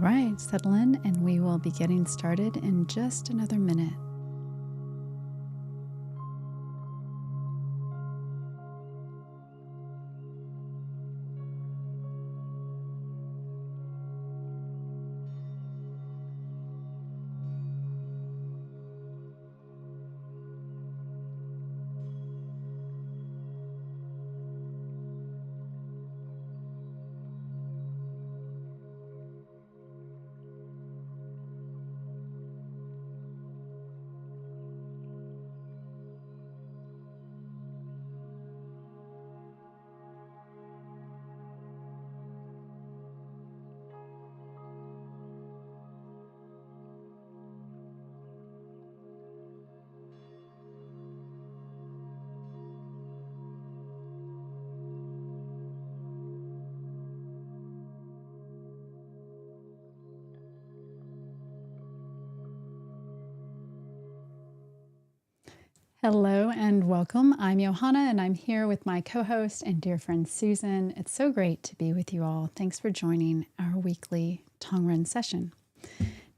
right, settle in and we will be getting started in just another minute. Hello and welcome. I'm Johanna and I'm here with my co-host and dear friend Susan. It's so great to be with you all. Thanks for joining our weekly Tong Ren session.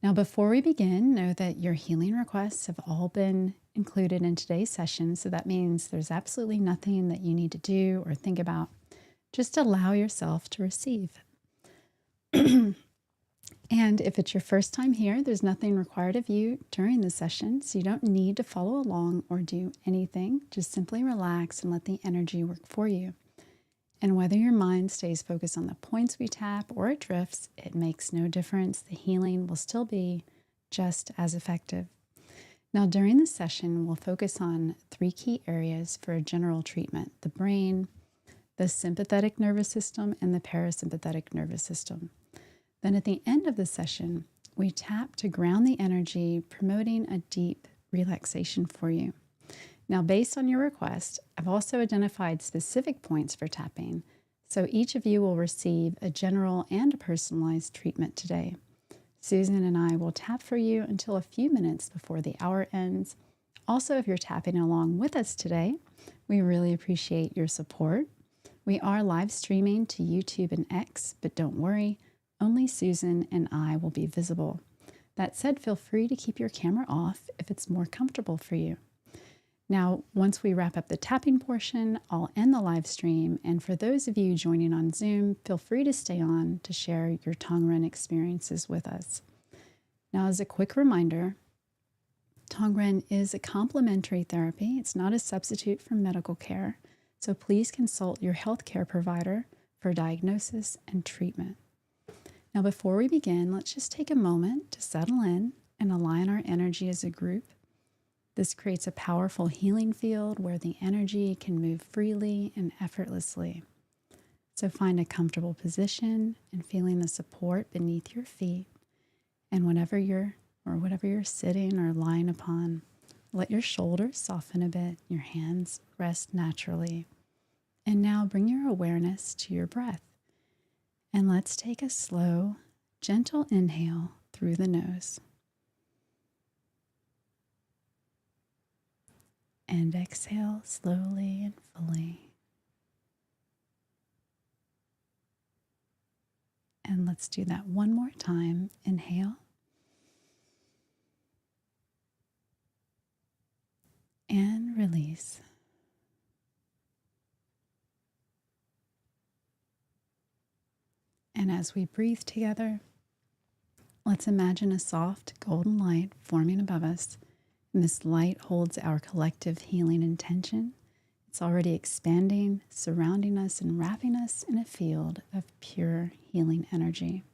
Now, before we begin, know that your healing requests have all been included in today's session. So that means there's absolutely nothing that you need to do or think about. Just allow yourself to receive. And if it's your first time here, there's nothing required of you during the session, so you don't need to follow along or do anything. Just simply relax and let the energy work for you. And whether your mind stays focused on the points we tap or it drifts, it makes no difference. The healing will still be just as effective. Now, during the session, we'll focus on 3 key areas for a general treatment: the brain, the sympathetic nervous system, and the parasympathetic nervous system. Then at the end of the session, we tap to ground the energy, promoting a deep relaxation for you. Now, based on your request, I've also identified specific points for tapping, so each of you will receive a general and a personalized treatment today. Susan and I will tap for you until a few minutes before the hour ends. Also, if you're tapping along with us today, we really appreciate your support. We are live streaming to YouTube and X, but don't worry, only Susan and I will be visible. That said, feel free to keep your camera off if it's more comfortable for you. Now, once we wrap up the tapping portion, I'll end the live stream. And for those of you joining on Zoom, feel free to stay on to share your Tong Ren experiences with us. Now, as a quick reminder, Tong Ren is a complementary therapy. It's not a substitute for medical care. So please consult your healthcare provider for diagnosis and treatment. Now, before we begin, let's just take a moment to settle in and align our energy as a group. This creates a powerful healing field where the energy can move freely and effortlessly. So find a comfortable position and feeling the support beneath your feet. And whatever you're sitting or lying upon, let your shoulders soften a bit, your hands rest naturally. And now bring your awareness to your breath. And let's take a slow, gentle inhale through the nose. And exhale slowly and fully. And let's do that one more time. Inhale. And release. And as we breathe together, let's imagine a soft golden light forming above us. And this light holds our collective healing intention. It's already expanding, surrounding us, and wrapping us in a field of pure healing energy.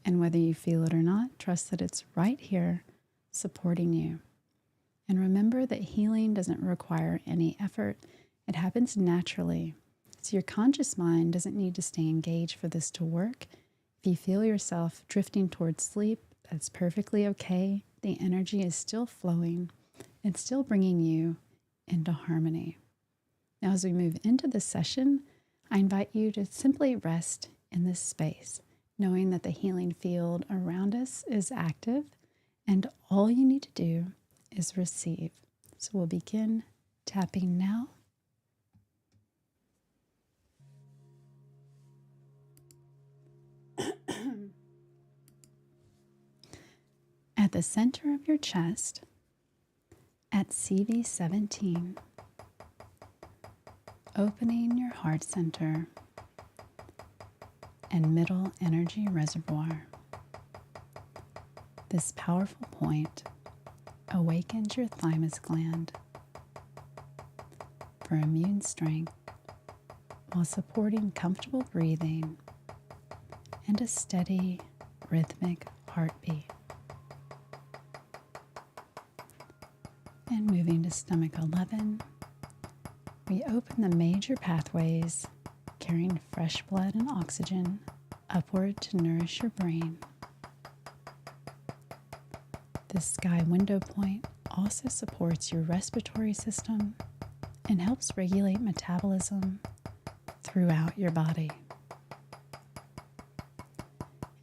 And whether you feel it or not, trust that it's right here supporting you. And remember that healing doesn't require any effort. It happens naturally. So your conscious mind doesn't need to stay engaged for this to work. If you feel yourself drifting towards sleep, that's perfectly okay. The energy is still flowing. It's still bringing you into harmony. Now, as we move into this session, I invite you to simply rest in this space, knowing that the healing field around us is active, and all you need to do is receive. So we'll begin tapping now. at the center of your chest at CV17, opening your heart center and middle energy reservoir. This powerful point awakens your thymus gland for immune strength while supporting comfortable breathing and a steady, rhythmic heartbeat. And moving to stomach 11, we open the major pathways carrying fresh blood and oxygen upward to nourish your brain. This sky window point also supports your respiratory system and helps regulate metabolism throughout your body.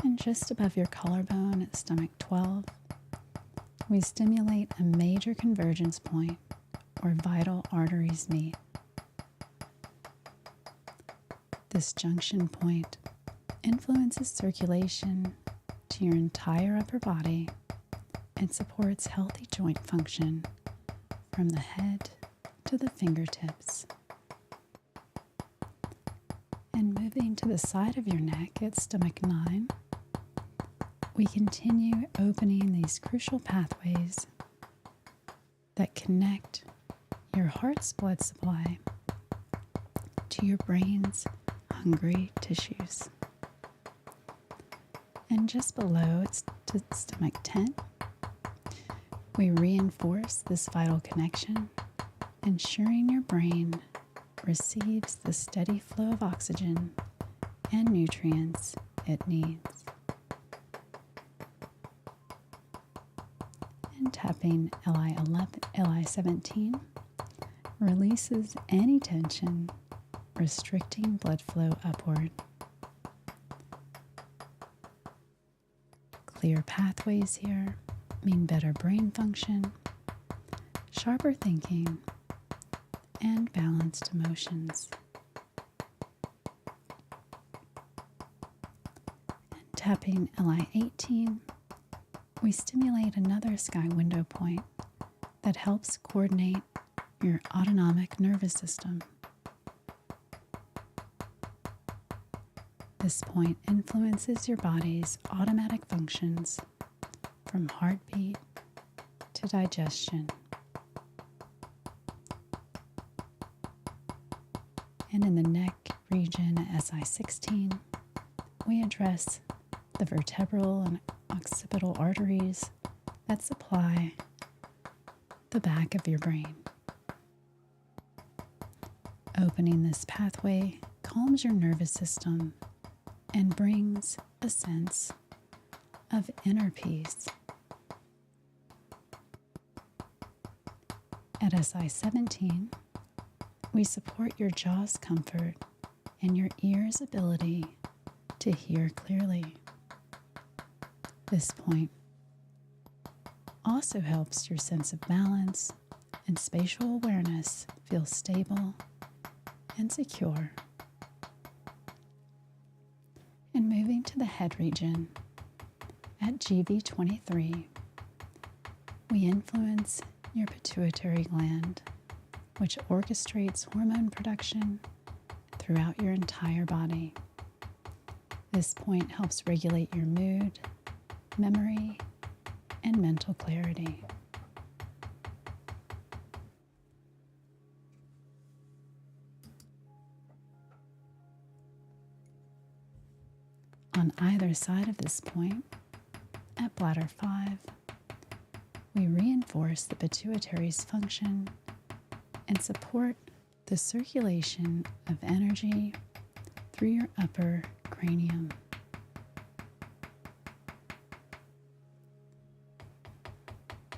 And just above your collarbone at stomach 12, we stimulate a major convergence point where vital arteries meet. This junction point influences circulation to your entire upper body and supports healthy joint function from the head to the fingertips. And moving to the side of your neck at stomach 9, we continue opening these crucial pathways that connect your heart's blood supply to your brain's hungry tissues. And just below it's to stomach 10, we reinforce this vital connection, ensuring your brain receives the steady flow of oxygen and nutrients it needs. And tapping LI17 releases any tension, restricting blood flow upward. Clear pathways here mean better brain function, sharper thinking, and balanced emotions. And tapping LI18, we stimulate another sky window point that helps coordinate your autonomic nervous system. This point influences your body's automatic functions from heartbeat to digestion. And in the neck region at SI16, we address the vertebral and occipital arteries that supply the back of your brain. Opening this pathway calms your nervous system and brings a sense of inner peace. At SI17, we support your jaw's comfort and your ear's ability to hear clearly. This point also helps your sense of balance and spatial awareness feel stable and secure. And moving to the head region, at GV23, we influence your pituitary gland, which orchestrates hormone production throughout your entire body. This point helps regulate your mood, memory, and mental clarity. On either side of this point, at bladder 5, we reinforce the pituitary's function and support the circulation of energy through your upper cranium.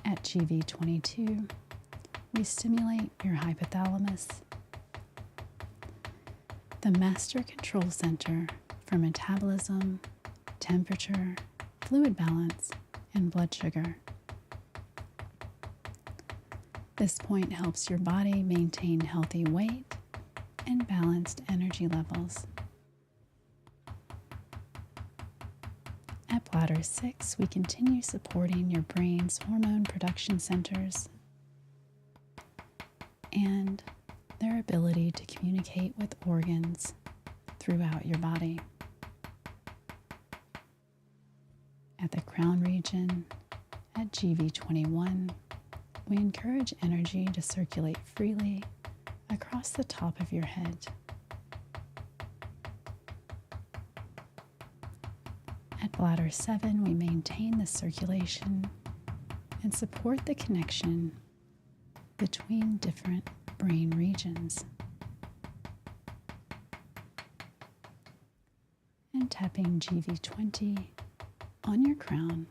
At GV22, we stimulate your hypothalamus, the master control center for metabolism, temperature, fluid balance, and blood sugar. This point helps your body maintain healthy weight and balanced energy levels. At bladder 6, we continue supporting your brain's hormone production centers and their ability to communicate with organs throughout your body. At the crown region, at GV21, we encourage energy to circulate freely across the top of your head. At bladder 7, we maintain the circulation and support the connection between different brain regions. And tapping GV20 on your crown,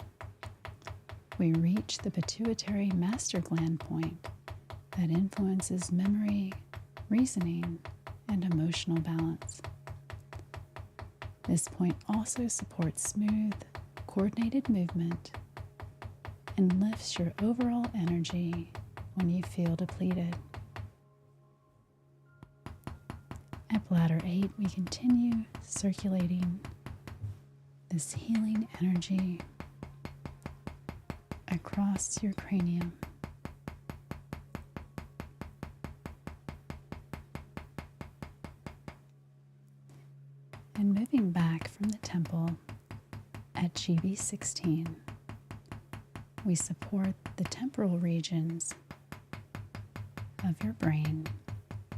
we reach the pituitary master gland point that influences memory, reasoning, and emotional balance. This point also supports smooth, coordinated movement and lifts your overall energy when you feel depleted. At bladder 8, we continue circulating this healing energy across your cranium. And moving back from the temple at GV16, we support the temporal regions of your brain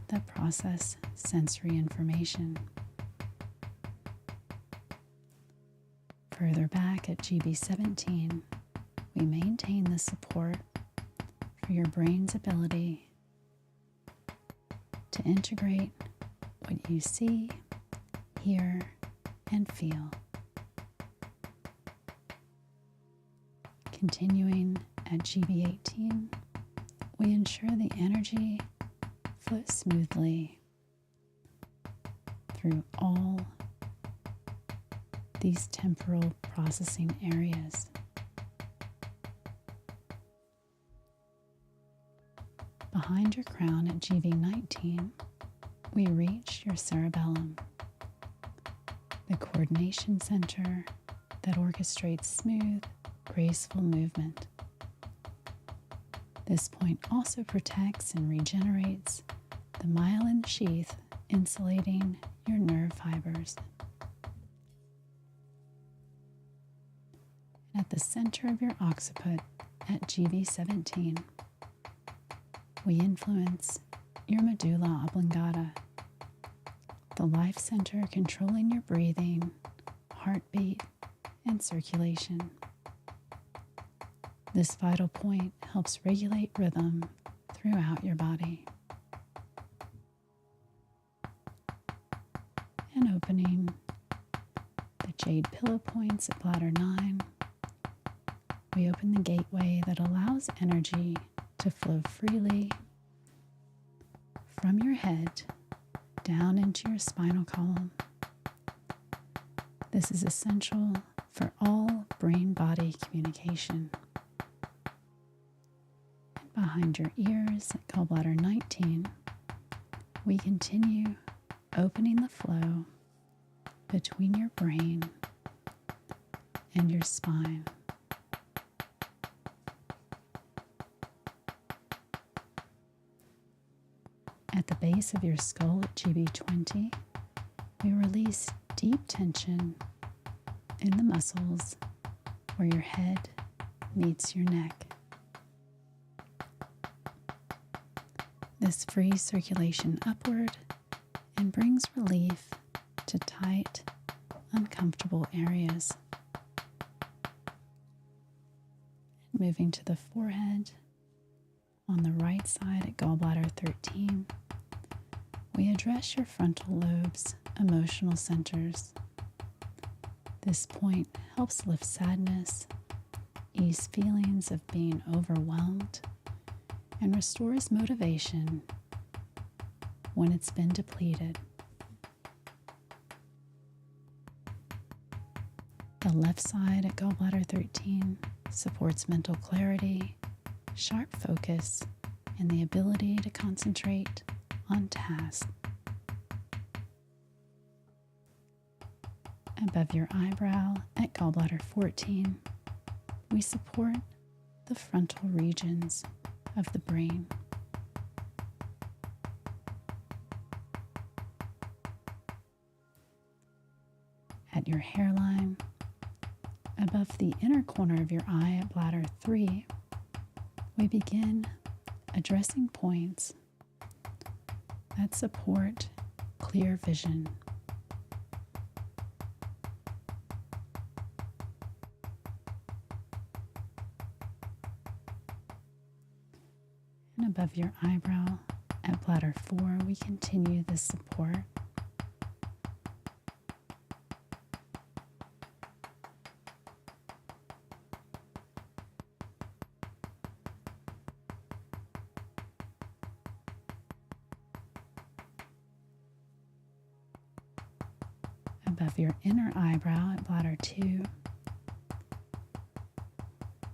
that process sensory information. Further back at GV17, we maintain the support for your brain's ability to integrate what you see, hear, and feel. Continuing at GV18, we ensure the energy flows smoothly through all these temporal processing areas. Behind your crown at GV19, we reach your cerebellum, the coordination center that orchestrates smooth, graceful movement. This point also protects and regenerates the myelin sheath insulating your nerve fibers. At the center of your occiput at GV17, we influence your medulla oblongata, the life center controlling your breathing, heartbeat, and circulation. This vital point helps regulate rhythm throughout your body. And opening the jade pillow points at bladder 9, we open the gateway that allows energy to flow freely from your head down into your spinal column. This is essential for all brain-body communication. And behind your ears at gallbladder 19, we continue opening the flow between your brain and your spine. At the base of your skull at GB20, we release deep tension in the muscles where your head meets your neck. This frees circulation upward and brings relief to tight, uncomfortable areas. Moving to the forehead, on the right side at gallbladder 13, we address your frontal lobe's emotional centers. This point helps lift sadness, ease feelings of being overwhelmed, and restores motivation when it's been depleted. The left side at gallbladder 13 supports mental clarity, sharp focus, and the ability to concentrate on tasks. Above your eyebrow at gallbladder 14, we support the frontal regions of the brain. At your hairline, above the inner corner of your eye at bladder 3, we begin addressing points that support clear vision. And above your eyebrow at bladder 4, we continue this support. Above your inner eyebrow at bladder 2,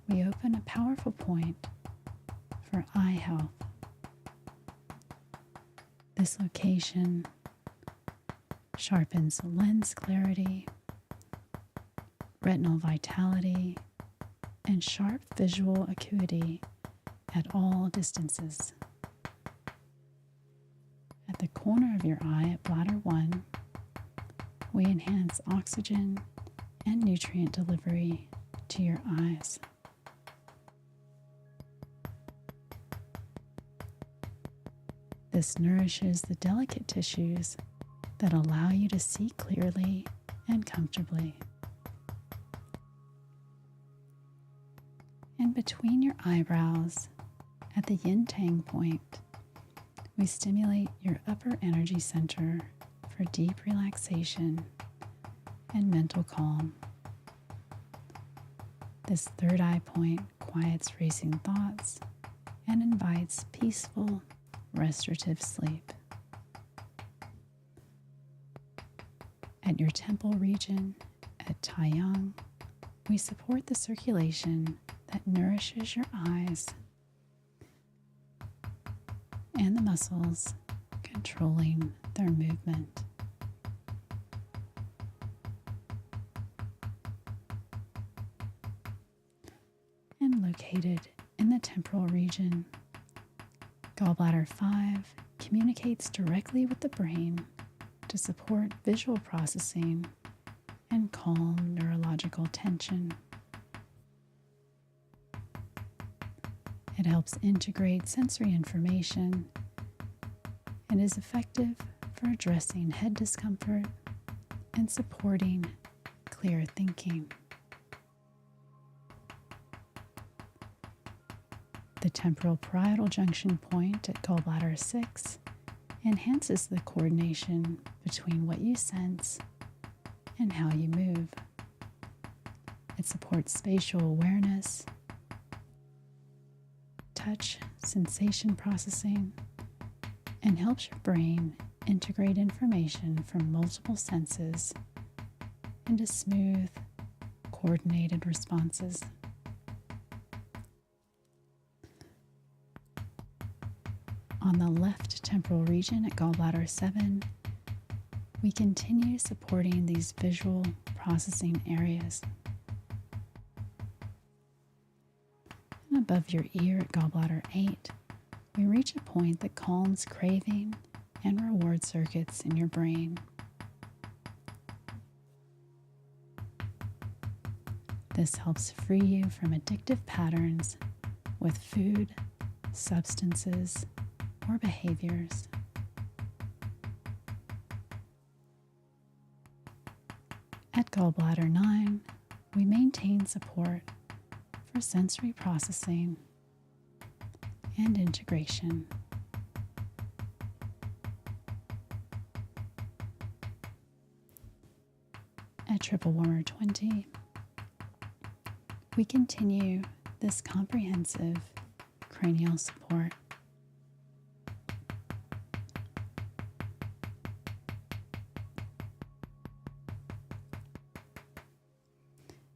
we open a powerful point for eye health. This location sharpens lens clarity, retinal vitality, and sharp visual acuity at all distances. At the corner of your eye at bladder 1, we enhance oxygen and nutrient delivery to your eyes. This nourishes the delicate tissues that allow you to see clearly and comfortably. And between your eyebrows, at the yin-tang point, we stimulate your upper energy center for deep relaxation and mental calm. This third eye point quiets racing thoughts and invites peaceful, restorative sleep. At your temple region at Taiyang, we support the circulation that nourishes your eyes and the muscles controlling their movement. And located in the temporal region, gallbladder 5 communicates directly with the brain to support visual processing and calm neurological tension. It helps integrate sensory information and is effective for addressing head discomfort and supporting clear thinking. The temporal parietal junction point at gallbladder 6 enhances the coordination between what you sense and how you move. It supports spatial awareness, touch, sensation processing, and helps your brain integrate information from multiple senses into smooth, coordinated responses. On the left temporal region at gallbladder 7, we continue supporting these visual processing areas. And above your ear at gallbladder 8, we reach a point that calms craving and reward circuits in your brain. This helps free you from addictive patterns with food, substances, or behaviors. At gallbladder 9, we maintain support for sensory processing and integration. At triple warmer 20, we continue this comprehensive cranial support.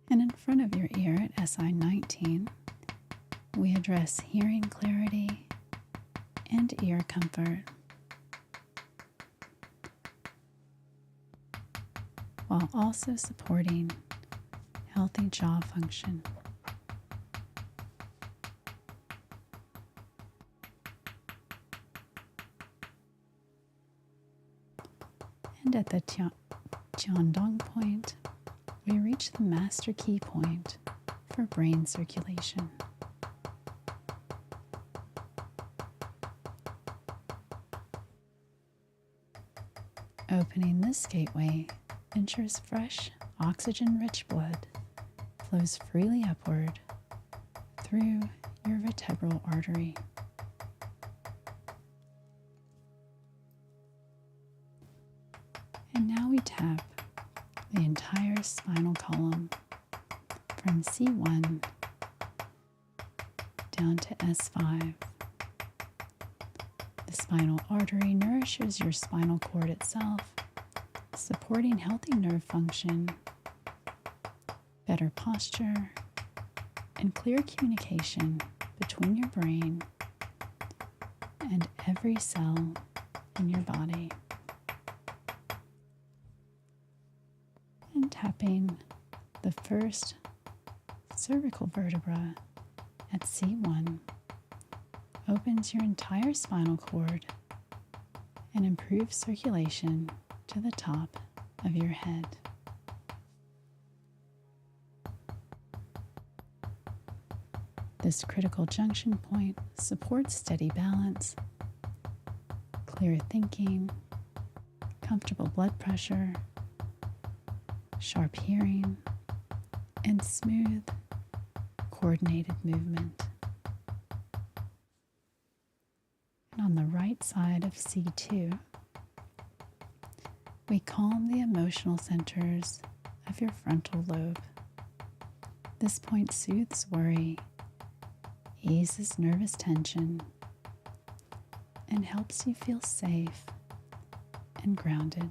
And in front of your ear at SI 19, we address hearing clarity and ear comfort. while also supporting healthy jaw function. And at the Tiandong point, we reach the master key point for brain circulation. Opening this gateway ensures fresh, oxygen-rich blood flows freely upward through your vertebral artery. And now we tap the entire spinal column from C1 down to S5. The spinal artery nourishes your spinal cord itself, supporting healthy nerve function, better posture, and clear communication between your brain and every cell in your body. And tapping the first cervical vertebra at C1 opens your entire spinal cord and improves circulation to the top of your head. This critical junction point supports steady balance, clear thinking, comfortable blood pressure, sharp hearing, and smooth, coordinated movement. And on the right side of C2, we calm the emotional centers of your frontal lobe. This point soothes worry, eases nervous tension, and helps you feel safe and grounded.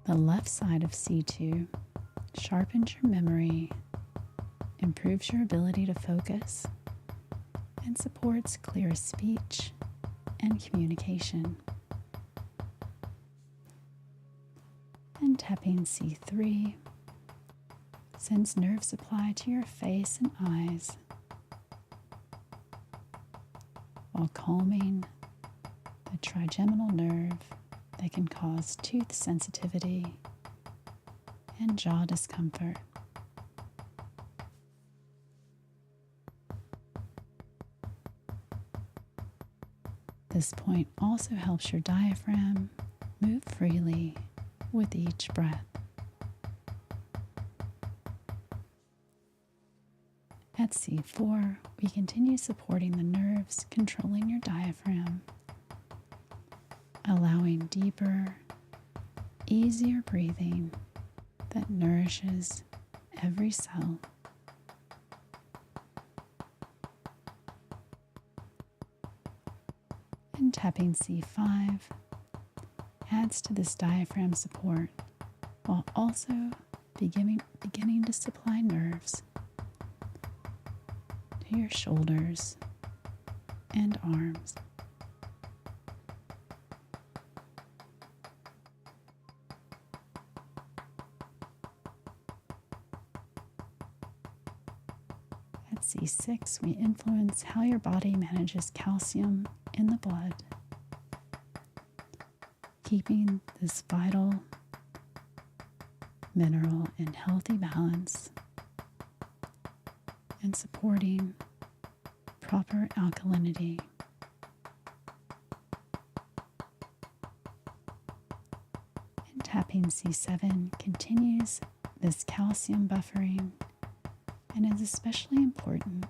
The left side of C2 sharpens your memory, improves your ability to focus, and supports clear speech and communication. And tapping C3 sends nerve supply to your face and eyes, while calming the trigeminal nerve that can cause tooth sensitivity and jaw discomfort. This point also helps your diaphragm move freely with each breath. At C4, we continue supporting the nerves controlling your diaphragm, allowing deeper, easier breathing that nourishes every cell. And tapping C5 adds to this diaphragm support while also beginning to supply nerves to your shoulders and arms. At C6, we influence how your body manages calcium in the blood, keeping this vital mineral in healthy balance and supporting proper alkalinity. And tapping C7 continues this calcium buffering and is especially important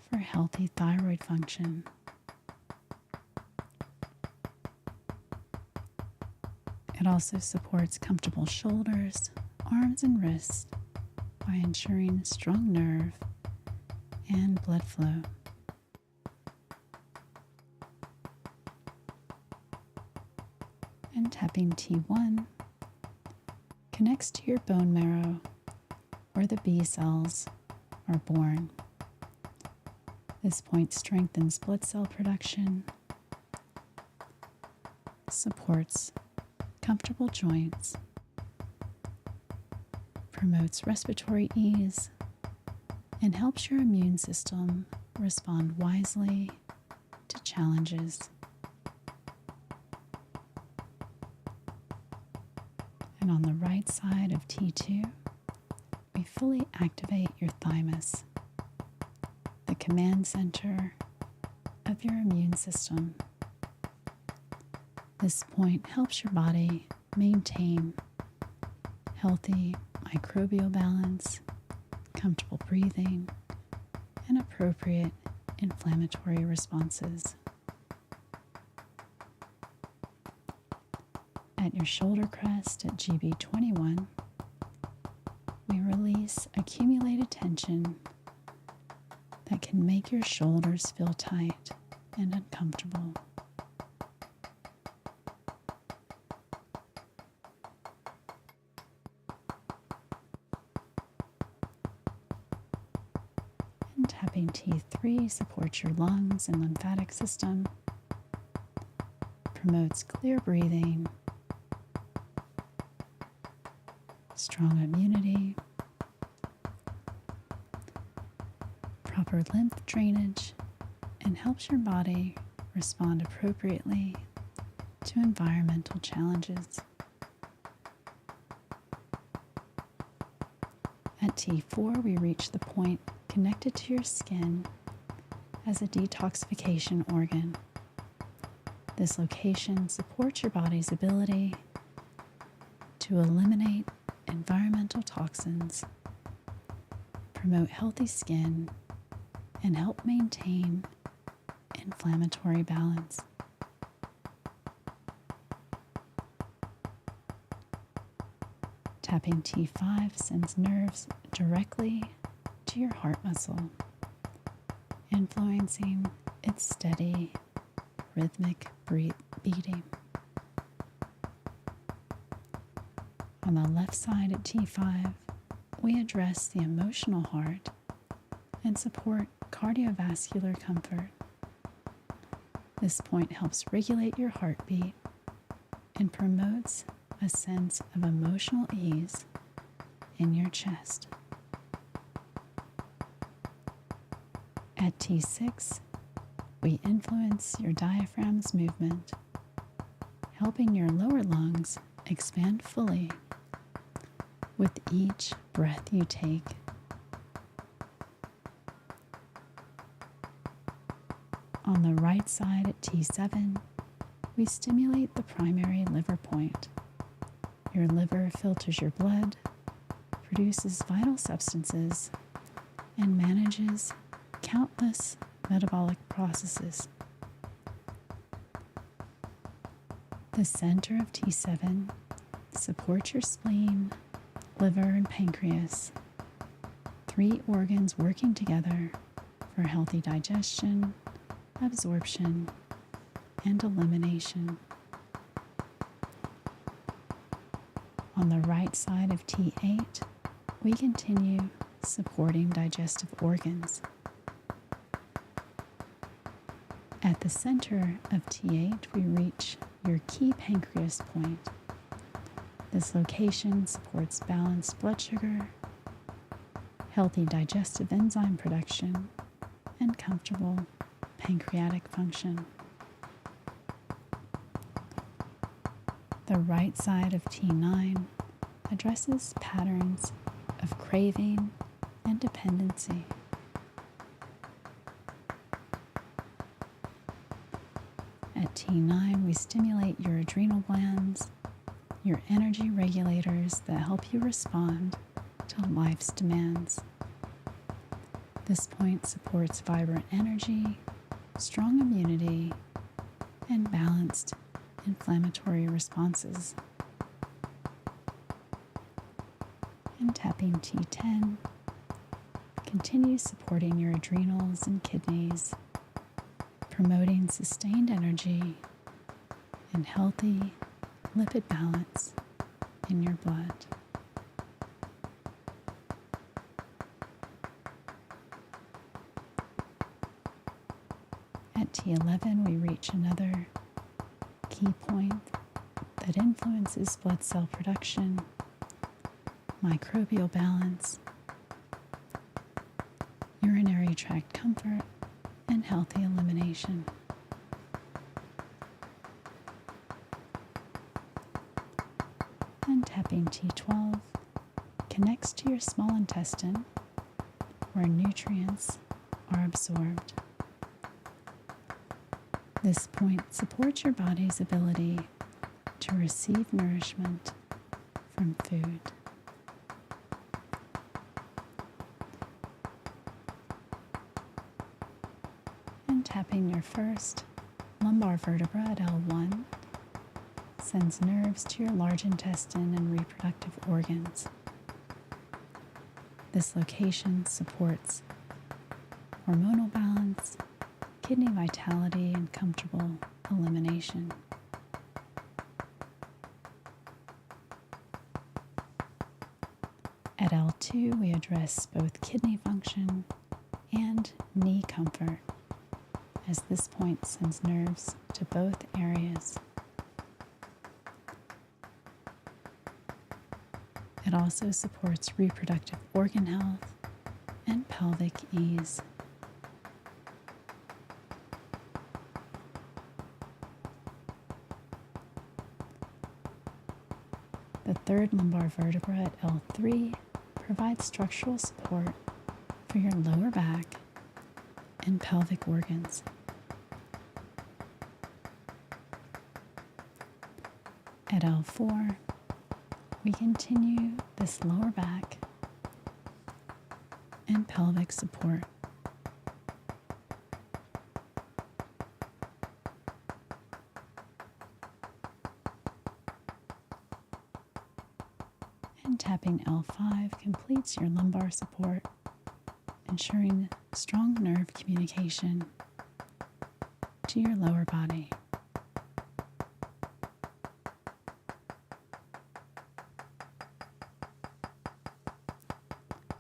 for healthy thyroid function. It also supports comfortable shoulders, arms, and wrists by ensuring strong nerve and blood flow. And tapping T1 connects to your bone marrow where the B cells are born. This point strengthens blood cell production, supports comfortable joints, promotes respiratory ease, and helps your immune system respond wisely to challenges. And on the right side of T2, we fully activate your thymus, the command center of your immune system. This point helps your body maintain healthy microbial balance, comfortable breathing, and appropriate inflammatory responses. At your shoulder crest at GB21, we release accumulated tension that can make your shoulders feel tight and uncomfortable. And tapping T3 supports your lungs and lymphatic system, promotes clear breathing, strong immunity, proper lymph drainage, and helps your body respond appropriately to environmental challenges. At T4, we reach the point connected to your skin as a detoxification organ. This location supports your body's ability to eliminate environmental toxins, promote healthy skin, and help maintain inflammatory balance. Tapping T5 sends nerves directly to your heart muscle, influencing its steady, rhythmic beating. On the left side at T5, we address the emotional heart and support cardiovascular comfort. This point helps regulate your heartbeat and promotes a sense of emotional ease in your chest. At T6, we influence your diaphragm's movement, helping your lower lungs expand fully with each breath you take. On the right side at T7, we stimulate the primary liver point. Your liver filters your blood, produces vital substances, and manages countless metabolic processes. The center of T7 supports your spleen, liver, and pancreas, 3 organs working together for healthy digestion, absorption, and elimination. On the right side of T8, we continue supporting digestive organs. At the center of T8, we reach your key pancreas point. This location supports balanced blood sugar, healthy digestive enzyme production, and comfortable pancreatic function. The right side of T9 addresses patterns of craving and dependency. At T9, we stimulate your adrenal glands, your energy regulators that help you respond to life's demands. This point supports vibrant energy, strong immunity, and balanced inflammatory responses. And tapping T10 continues supporting your adrenals and kidneys, promoting sustained energy and healthy lipid balance in your blood. At T11, we reach another key point that influences blood cell production, microbial balance, urinary tract comfort, and healthy elimination. And tapping T12 connects to your small intestine where nutrients are absorbed. This point supports your body's ability to receive nourishment from food. And tapping your first lumbar vertebra at L1 sends nerves to your large intestine and reproductive organs. This location supports hormonal balance, kidney vitality, and comfortable elimination. At L2, we address both kidney function and knee comfort, as this point sends nerves to both areas. It also supports reproductive organ health and pelvic ease. The third lumbar vertebra at L3 provides structural support for your lower back and pelvic organs. At L4, we continue this lower back and pelvic support. And tapping L5 completes your lumbar support, ensuring strong nerve communication to your lower body.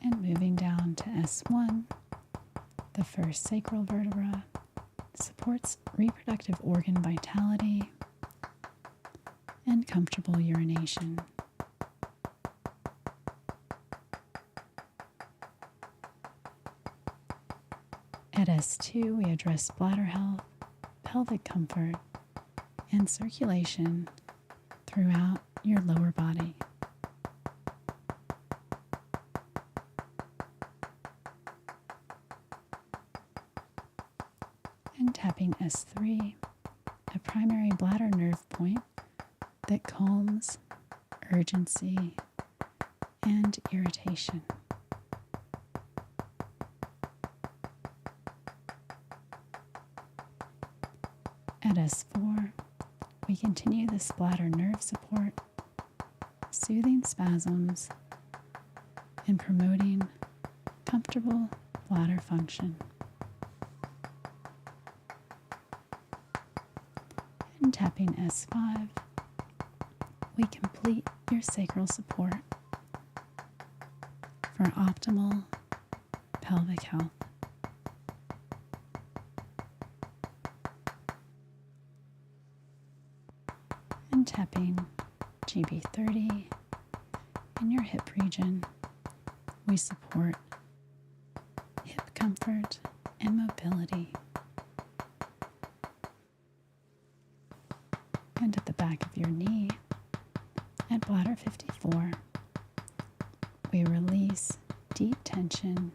And moving down to S1, the first sacral vertebra supports reproductive organ vitality and comfortable urination. At S2, we address bladder health, pelvic comfort, and circulation throughout your lower body. And tapping S3, a primary bladder nerve point that calms urgency and irritation. At S4, we continue this bladder nerve support, soothing spasms and promoting comfortable bladder function. And tapping S5, we complete your sacral support for optimal pelvic health. And tapping GB30 in your hip region, we support hip comfort and mobility. And at the back of your knee, at bladder 54, we release deep tension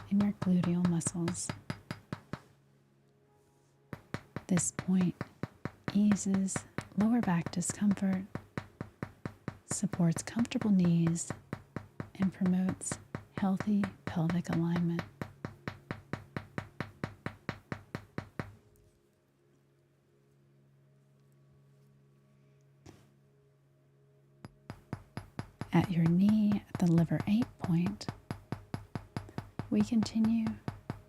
in your gluteal muscles. This point eases lower back discomfort, supports comfortable knees, and promotes healthy pelvic alignment. At your knee, at the liver 8 point, we continue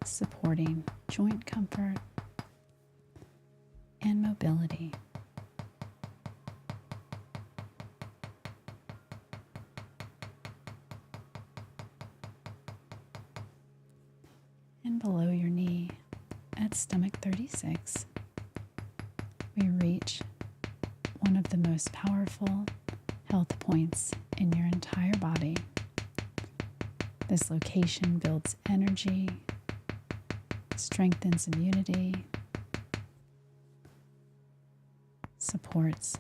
supporting joint comfort and mobility. And below your knee, at stomach 36, we reach one of the most powerful health points in your entire body. This location builds energy, strengthens immunity, supports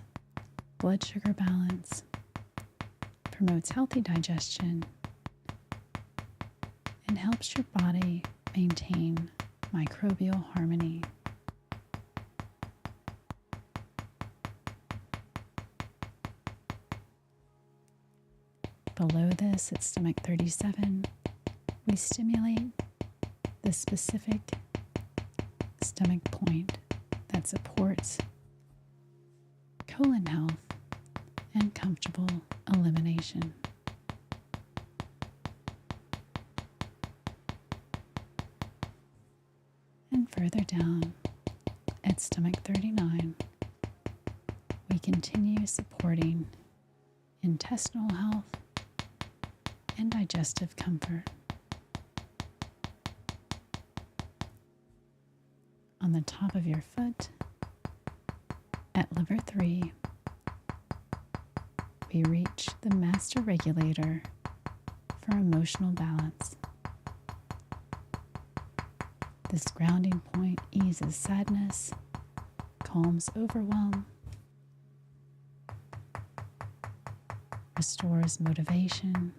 blood sugar balance, promotes healthy digestion, and helps your body maintain microbial harmony. Below this, at stomach 37, we stimulate the specific stomach point that supports colon health and comfortable elimination. And further down, at stomach 39, we continue supporting intestinal health and digestive comfort. On the top of your foot, at liver 3, we reach the master regulator for emotional balance. This grounding point eases sadness, calms overwhelm, restores motivation,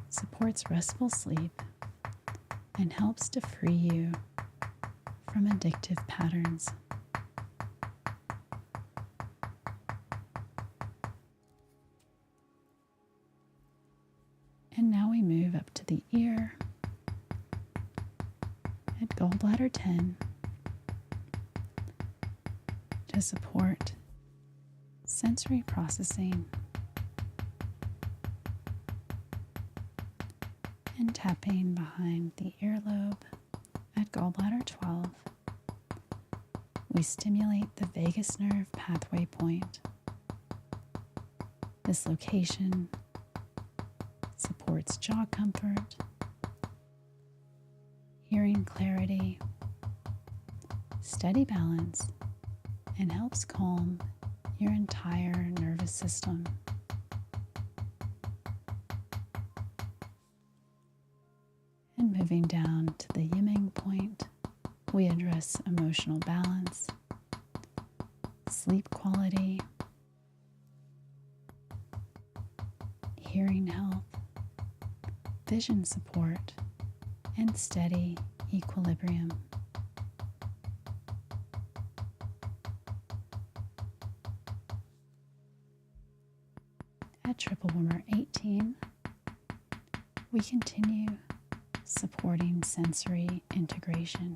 supports restful sleep, and helps to free you from addictive patterns. And now we move up to the ear at gallbladder 10 to support sensory processing and tapping behind the earlobe at gallbladder 12. We stimulate the vagus nerve pathway point. This location supports jaw comfort, hearing clarity, steady balance, and helps calm your entire nervous system. And moving down to the yiming point, we address emotional balance, sleep quality, hearing health, vision support, and steady equilibrium. At triple warmer 18, we continue supporting sensory integration.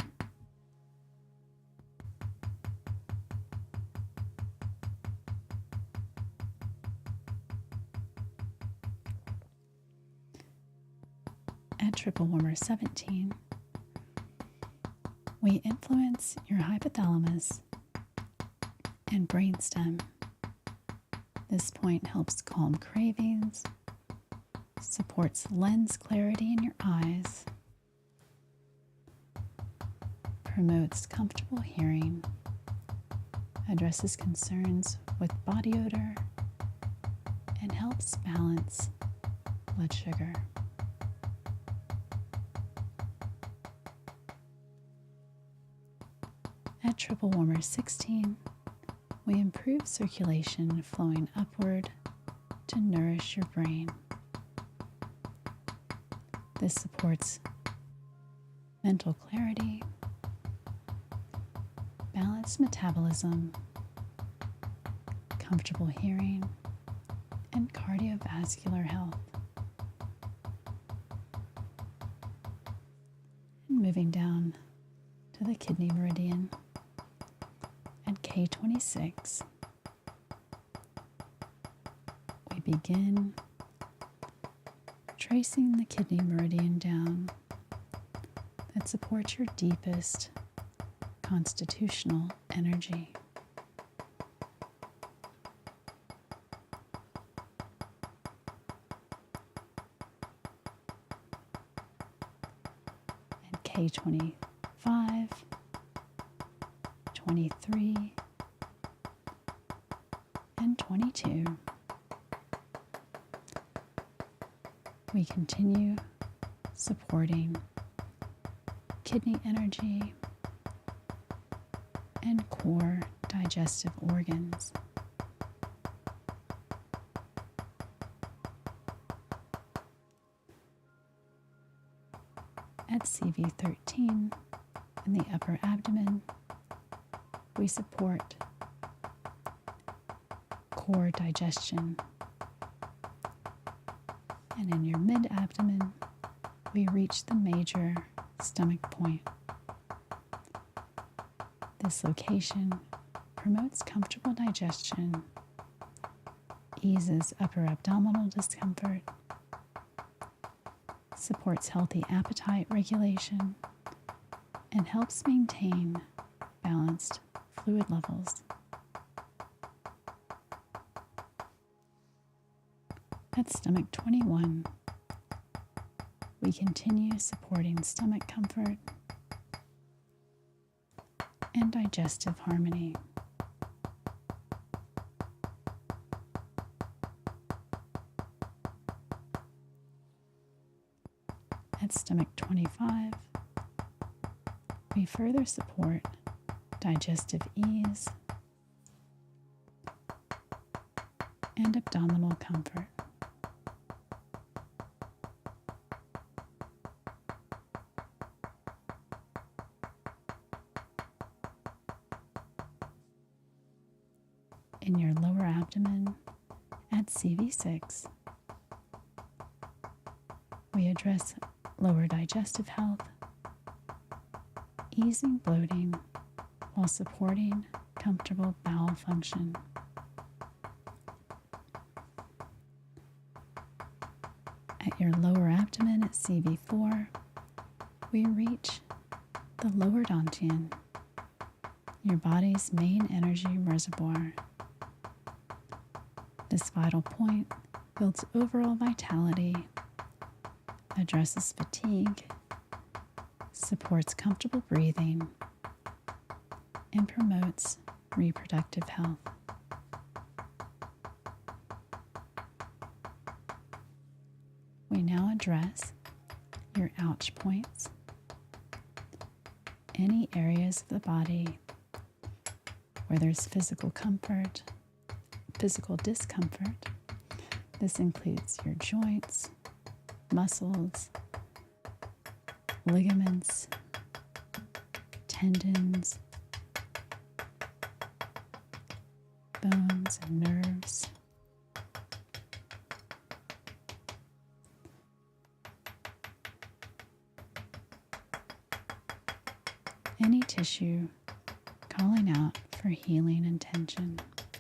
At triple warmer 17, we influence your hypothalamus and brainstem. This point helps calm cravings, supports lens clarity in your eyes, promotes comfortable hearing, addresses concerns with body odor, and helps balance blood sugar. At triple warmer 16, we improve circulation flowing upward to nourish your brain. This supports mental clarity, balanced metabolism, comfortable hearing, and cardiovascular health. And moving down to the kidney meridian at K26, we begin tracing the kidney meridian down that supports your deepest constitutional energy. At K25, 23, and 22. We continue supporting kidney energy and core digestive organs. At CV13 in the upper abdomen, we support core digestion. And in your mid-abdomen, we reach the major stomach point. This location promotes comfortable digestion, eases upper abdominal discomfort, supports healthy appetite regulation, and helps maintain balanced fluid levels. At stomach 21, we continue supporting stomach comfort and digestive harmony. At stomach 25, we further support digestive ease and abdominal comfort. In your lower abdomen at CV6, we address lower digestive health, easing bloating while supporting comfortable bowel function. At your lower abdomen at CV4, we reach the lower dantian, your body's main energy reservoir. This vital point builds overall vitality, addresses fatigue, supports comfortable breathing, and promotes reproductive health. We now address your ouch points, any areas of the body where there's physical discomfort. This includes your joints, muscles, ligaments, tendons, bones, and nerves. Any tissue calling out for healing and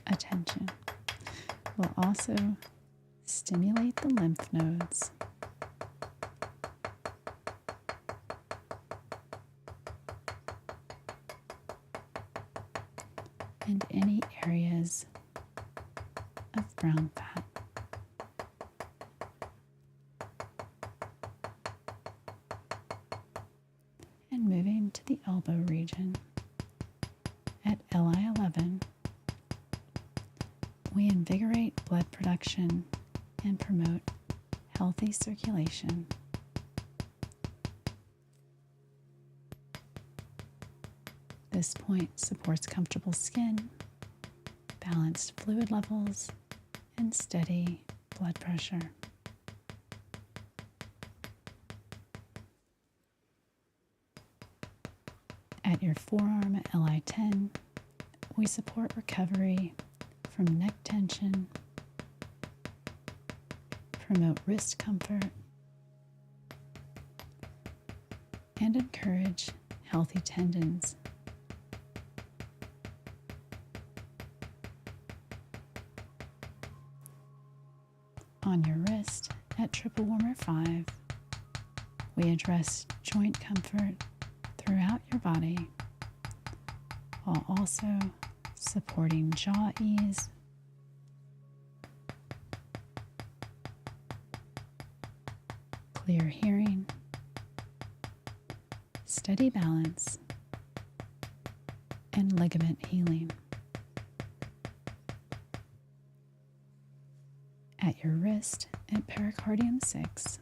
attention will also stimulate the lymph nodes and any areas of brown fat. And moving to the elbow region at LI11, we invigorate blood production and promote healthy circulation. This point supports comfortable skin, balanced fluid levels, and steady blood pressure. At your forearm at LI10, we support recovery from neck tension, promote wrist comfort, and encourage healthy tendons. On your wrist at triple warmer 5, we address joint comfort throughout your body while also supporting jaw ease, clear hearing, steady balance, and ligament healing. At your wrist at pericardium 6,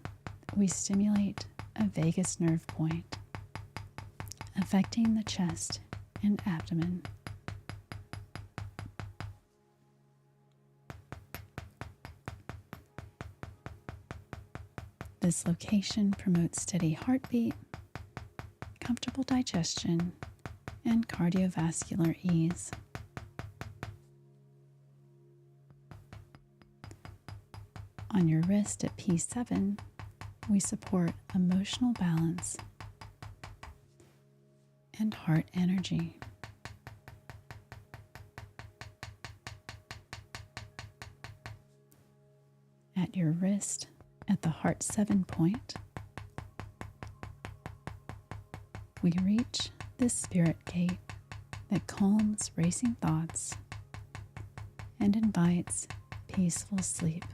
we stimulate a vagus nerve point, affecting the chest and abdomen. This location promotes steady heartbeat, comfortable digestion, and cardiovascular ease. On your wrist at P7, we support emotional balance and heart energy. At your wrist at the heart 7 point, we reach the spirit gate that calms racing thoughts and invites peaceful sleep.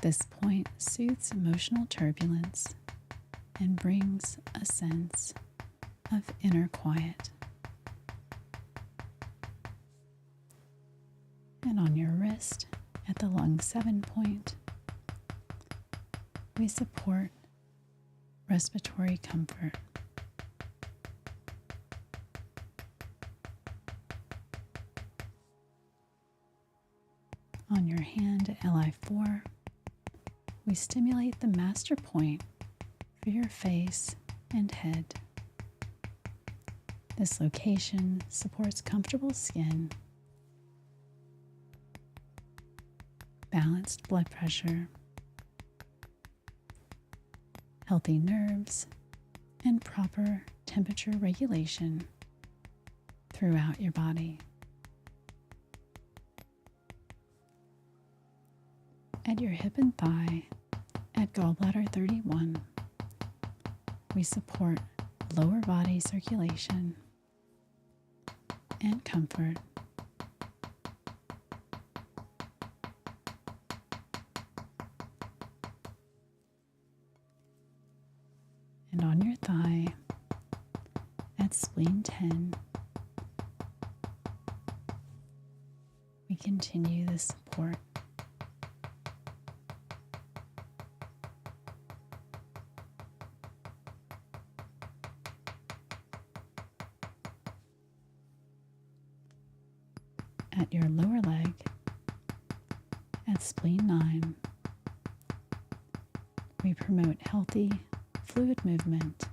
This point soothes emotional turbulence and brings a sense of inner quiet. And on your wrist at the lung 7 point, we support respiratory comfort. On your hand at Li4, we stimulate the master point for your face and head. This location supports comfortable skin, balanced blood pressure, healthy nerves, and proper temperature regulation throughout your body. At your hip and thigh, at gallbladder 31, we support lower body circulation and comfort. And on your thigh, at spleen 10, we continue the support. At your lower leg, at spleen 9, we promote healthy fluid movement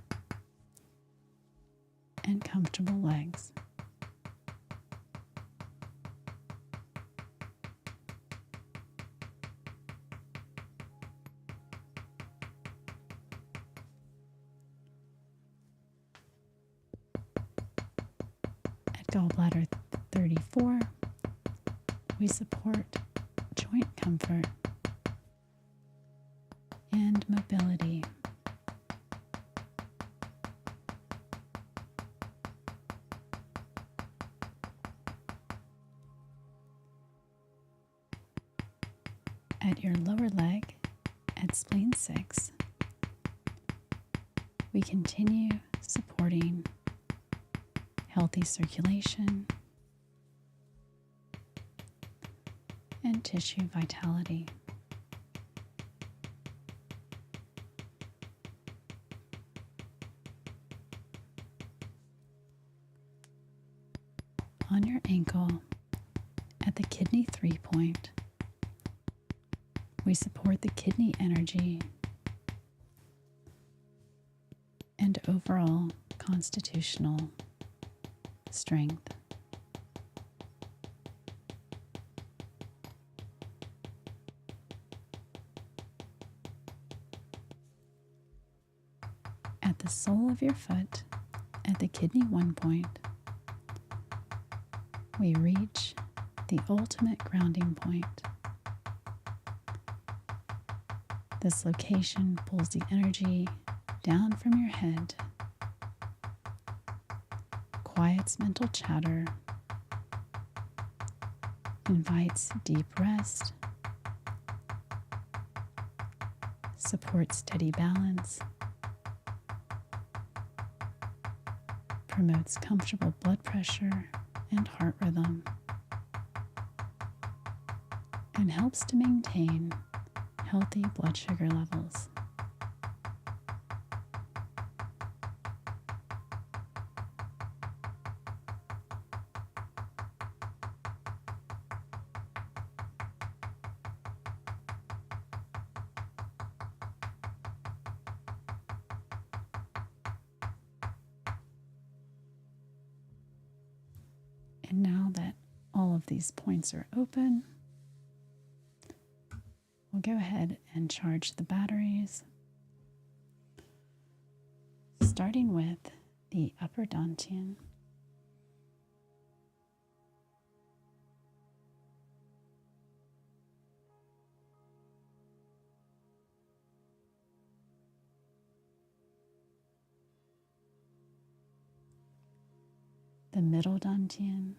and comfortable legs. At gallbladder 34, we support joint comfort and mobility. At your lower leg, at spleen 6, we continue supporting healthy circulation and tissue vitality. On your ankle, at the kidney 3 point, we support the kidney energy and overall constitutional strength. At the sole of your foot, at the kidney 1 point, we reach the ultimate grounding point. This location pulls the energy down from your head, quiets mental chatter, invites deep rest, supports steady balance, promotes comfortable blood pressure and heart rhythm, and helps to maintain healthy blood sugar levels. And now that all of these points are open, we'll go ahead and charge the batteries, starting with the upper dantian, the middle dantian,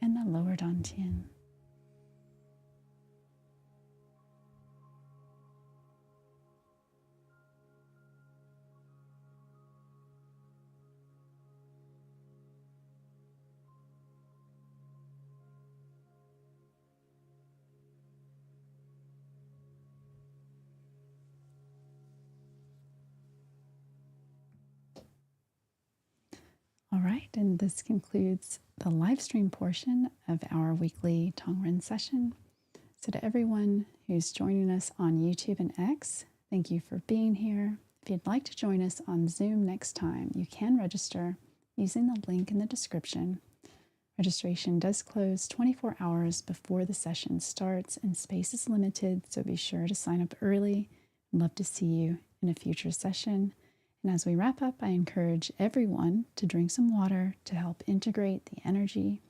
and the lower dantian. All right, and this concludes the live stream portion of our weekly Tong Ren session. So to everyone who's joining us on YouTube and X, thank you for being here. If you'd like to join us on Zoom next time, you can register using the link in the description. Registration does close 24 hours before the session starts, and space is limited, so be sure to sign up early. I'd love to see you in a future session. And as we wrap up, I encourage everyone to drink some water to help integrate the energy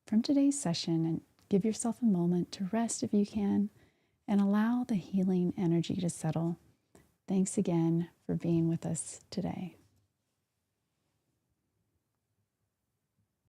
from today's session, and give yourself a moment to rest if you can, and allow the healing energy to settle. Thanks again for being with us today.